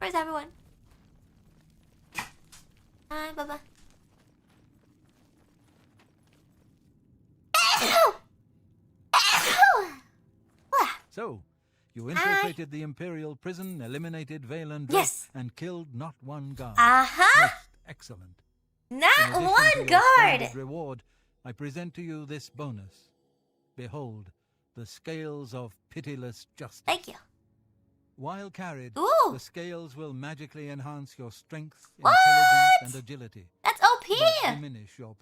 Where's everyone? Hi, Bubba. So, you infiltrated the Imperial prison, eliminated Vale and Drake, Yes. and killed not one guard. Uh-huh. Most excellent. In Not addition to one your guard. splendid reward, I present to you this bonus. Behold, the scales of pitiless justice. Thank you. While carried, Ooh. the scales will magically enhance your strength, What? intelligence, and agility, That's OP. but diminish your